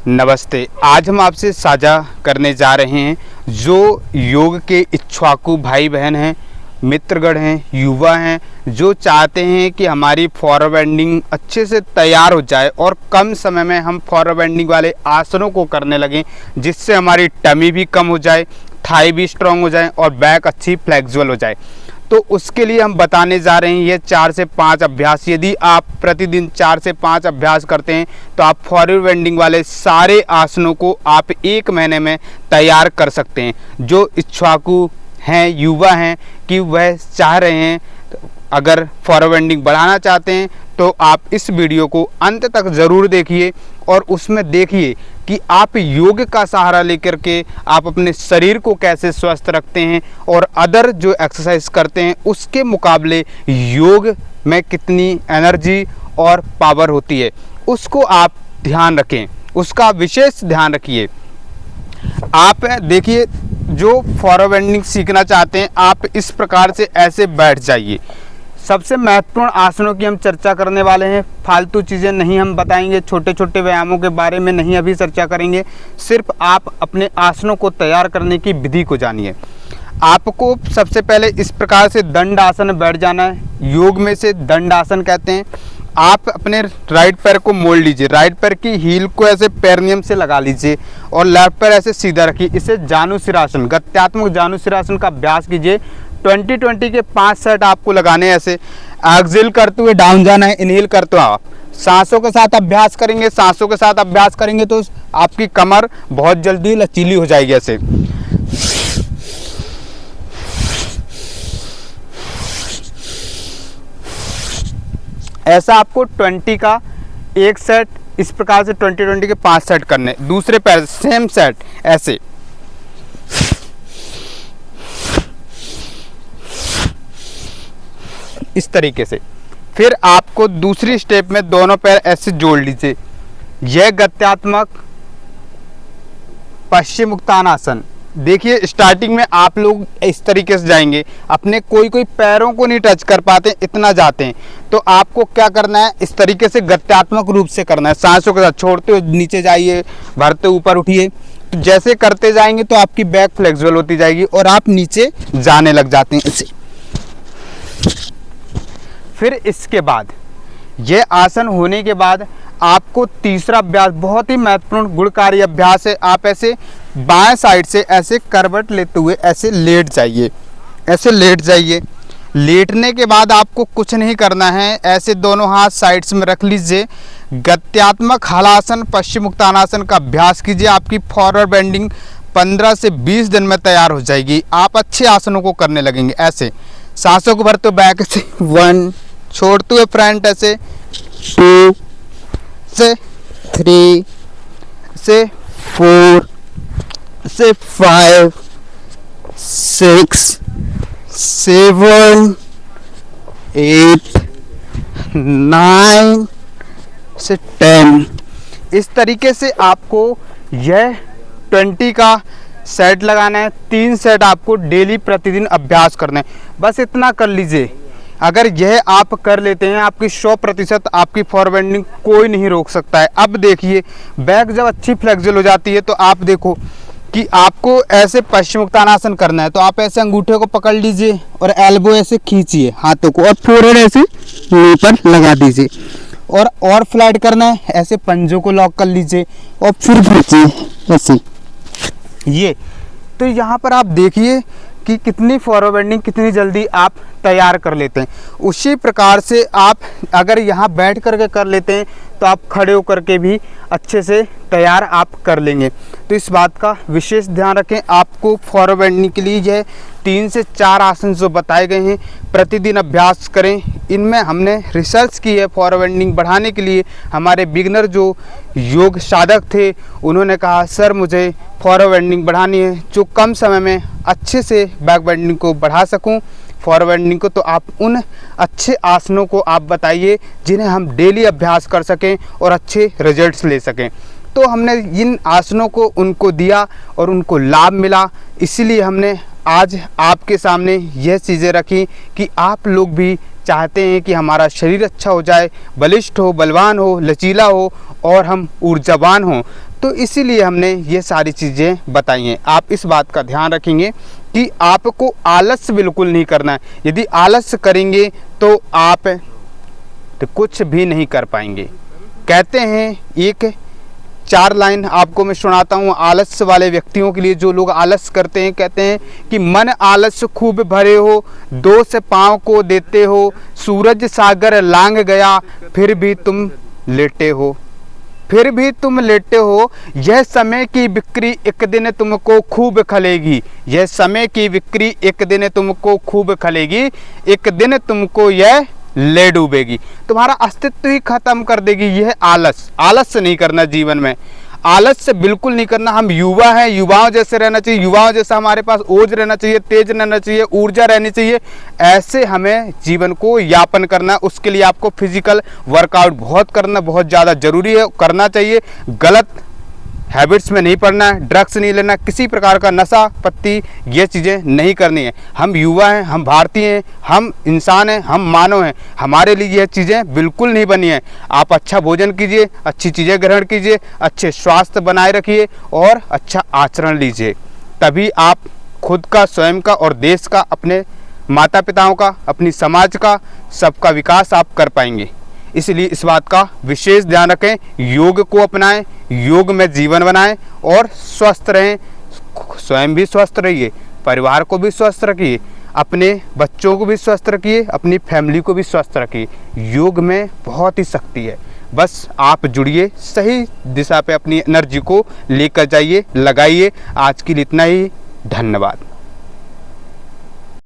नमस्ते। आज हम आपसे साझा करने जा रहे हैं जो योग के इच्छुक भाई बहन हैं, मित्रगण हैं, युवा हैं, जो चाहते हैं कि हमारी फॉरवर्ड बेंडिंग अच्छे से तैयार हो जाए और कम समय में हम फॉरवर्ड बेंडिंग वाले आसनों को करने लगें, जिससे हमारी टमी भी कम हो जाए, थाई भी स्ट्रांग हो जाए और बैक अच्छी फ्लेक्सिबल हो जाए। तो उसके लिए हम बताने जा रहे हैं ये 4 से 5 अभ्यास। यदि आप प्रतिदिन 4 से 5 अभ्यास करते हैं तो आप फॉरवर्ड बेंडिंग वाले सारे आसनों को आप 1 महीने में तैयार कर सकते हैं। जो इच्छुक हैं, युवा हैं कि वह चाह रहे हैं, अगर फॉरवर्ड बेंडिंग बढ़ाना चाहते हैं तो आप इस वीडियो को अंत तक ज़रूर देखिए और उसमें देखिए कि आप योग का सहारा लेकर के आप अपने शरीर को कैसे स्वस्थ रखते हैं और अदर जो एक्सरसाइज करते हैं उसके मुकाबले योग में कितनी एनर्जी और पावर होती है, उसको आप ध्यान रखें, उसका विशेष ध्यान रखिए। आप देखिए, जो फॉरवर्ड बेंडिंग सीखना चाहते हैं आप इस प्रकार से ऐसे बैठ जाइए। सबसे महत्वपूर्ण आसनों की हम चर्चा करने वाले हैं, फालतू चीज़ें नहीं हम बताएंगे, छोटे छोटे व्यायामों के बारे में नहीं अभी चर्चा करेंगे। सिर्फ आप अपने आसनों को तैयार करने की विधि को जानिए। आपको सबसे पहले इस प्रकार से दंड आसन में बैठ जाना है। योग में से दंड आसन कहते हैं। आप अपने राइट पैर को मोड़ लीजिए, राइट पैर की हील को ऐसे पेरनियम से लगा लीजिए और लेफ्ट पैर ऐसे सीधा रखिए। इसे जानुशिरासन, गत्यात्मक जानुशिरासन का अभ्यास कीजिए। 20-20 के 5 सेट आपको लगाने हैं। ऐसे एक्सेल करते हुए डाउन जाना है, इनहेल करते हुए आप सांसों के साथ अभ्यास करेंगे। सांसों के साथ अभ्यास करेंगे तो आपकी कमर बहुत जल्दी लचीली हो जाएगी। ऐसे ऐसा आपको 20 का 1 सेट, इस प्रकार से 20-20 के 5 सेट करने। दूसरे पैर सेम सेट ऐसे इस तरीके से। फिर आपको दूसरी स्टेप में दोनों पैर ऐसे जोड़ लीजिए। यह गत्यात्मक पश्चिम उत्तानासन। देखिए, स्टार्टिंग में आप लोग इस तरीके से जाएंगे, अपने कोई पैरों को नहीं टच कर पाते, इतना जाते हैं। तो आपको क्या करना है, इस तरीके से गत्यात्मक रूप से करना है। सांसों के साथ छोड़ते हुए नीचे जाइए, भरते ऊपर उठिए। तो जैसे करते जाएंगे तो आपकी बैक फ्लेक्सिबल होती जाएगी और आप नीचे जाने लग जाते हैं ऐसे। फिर इसके बाद यह आसन होने के बाद आपको तीसरा अभ्यास बहुत ही महत्वपूर्ण गुणकारी अभ्यास है। आप ऐसे बाएं साइड से ऐसे करवट लेते हुए ऐसे लेट जाइए, ऐसे लेट जाइए। लेटने के बाद आपको कुछ नहीं करना है, ऐसे दोनों हाथ साइड्स में रख लीजिए। गत्यात्मक हलासन पश्चिम उत्तानासन का अभ्यास कीजिए। आपकी फॉरवर्ड बेंडिंग 15 से 20 दिन में तैयार हो जाएगी। आप अच्छे आसनों को करने लगेंगे। ऐसे सांसों को भरते बैक से 1, छोड़ते हुए फ्रंट ऐसे 2 से 3 से 4 से 5 6 7 8 9 से 10। इस तरीके से आपको यह 20 का सेट लगाना है। 3 सेट आपको डेली प्रतिदिन अभ्यास करना है। बस इतना कर लीजिए। अगर यह आप कर लेते हैं, आपकी 100% आपकी फॉरवर्ड बेंडिंग कोई नहीं रोक सकता है। अब देखिए, बैक जब अच्छी फ्लेक्सिबल हो जाती है तो आप देखो कि आपको ऐसे पश्चिम उत्तानासन करना है। तो आप ऐसे अंगूठे को पकड़ लीजिए और एल्बो ऐसे खींचिए हाथों को और फोरहेड ऐसे नी पर लगा दीजिए। और फ्लैट करना है, ऐसे पंजों को लॉक कर लीजिए और फिर खींचिए ऐसे। ये तो यहाँ पर आप देखिए कि कितनी फॉरवर्ड बेंडिंग कितनी जल्दी आप तैयार कर लेते हैं। उसी प्रकार से आप अगर यहाँ बैठ करके कर लेते हैं तो आप खड़े होकर के भी अच्छे से तैयार आप कर लेंगे। तो इस बात का विशेष ध्यान रखें। आपको फॉरवर्ड बेंडिंग के लिए यह 3 से 4 आसन जो बताए गए हैं प्रतिदिन अभ्यास करें। इनमें हमने रिसर्च की है। फॉरवर्ड बेंडिंग बढ़ाने के लिए हमारे बिगनर जो योग साधक थे उन्होंने कहा, सर मुझे फॉरवर्ड बेंडिंग बढ़ानी है जो कम समय में अच्छे से बैक बेंडिंग को बढ़ा सकूं, फॉरवर्ड बेंडिंग को। तो आप उन अच्छे आसनों को आप बताइए जिन्हें हम डेली अभ्यास कर सकें और अच्छे रिजल्ट्स ले सकें। तो हमने इन आसनों को उनको दिया और उनको लाभ मिला, इसीलिए हमने आज आपके सामने यह चीज़ें रखी कि आप लोग भी चाहते हैं कि हमारा शरीर अच्छा हो जाए, बलिष्ठ हो, बलवान हो, लचीला हो और हम ऊर्जावान हों। तो इसीलिए हमने ये सारी चीज़ें बताई हैं। आप इस बात का ध्यान रखेंगे कि आपको आलस बिल्कुल नहीं करना है। यदि आलस करेंगे तो आप तो कुछ भी नहीं कर पाएंगे। कहते हैं, एक 4 लाइन आपको मैं सुनाता हूँ आलस वाले व्यक्तियों के लिए, जो लोग आलस करते हैं। कहते हैं कि मन आलस खूब भरे हो, दोष पाँव को देते हो, सूरज सागर लांग गया फिर भी तुम लेटे हो, फिर भी तुम लेटे हो। यह समय की बिक्री एक दिन तुमको खूब खलेगी, यह समय की बिक्री एक दिन तुमको खूब खलेगी, एक दिन तुमको यह ले डूबेगी, तुम्हारा अस्तित्व ही खत्म कर देगी। यह आलस नहीं करना जीवन में, आलस से बिल्कुल नहीं करना। हम युवा हैं, युवाओं जैसे रहना चाहिए, युवाओं जैसा हमारे पास ओज रहना चाहिए, तेज रहना चाहिए, ऊर्जा रहनी चाहिए। ऐसे हमें जीवन को यापन करना। उसके लिए आपको फिजिकल वर्कआउट बहुत ज़्यादा जरूरी है, करना चाहिए। गलत हैबिट्स में नहीं पड़ना है, ड्रग्स नहीं लेना, किसी प्रकार का नशा पत्ती ये चीज़ें नहीं करनी है। हम युवा हैं, हम भारतीय हैं, हम इंसान हैं, हम मानव हैं, हमारे लिए यह चीज़ें बिल्कुल नहीं बनी हैं। आप अच्छा भोजन कीजिए, अच्छी चीज़ें ग्रहण कीजिए, अच्छे स्वास्थ्य बनाए रखिए और अच्छा आचरण लीजिए, तभी आप खुद का, स्वयं का और देश का, अपने माता पिताओं का, अपनी समाज का, सबका विकास आप कर पाएंगे। इसलिए इस बात का विशेष ध्यान रखें, योग को अपनाएं, योग में जीवन बनाएं और स्वस्थ रहें। स्वयं भी स्वस्थ रहिए, परिवार को भी स्वस्थ रखिए, अपने बच्चों को भी स्वस्थ रखिए, अपनी फैमिली को भी स्वस्थ रखिए। योग में बहुत ही शक्ति है, बस आप जुड़िए, सही दिशा पे अपनी एनर्जी को लेकर जाइए, लगाइए। आज के लिए इतना ही, धन्यवाद।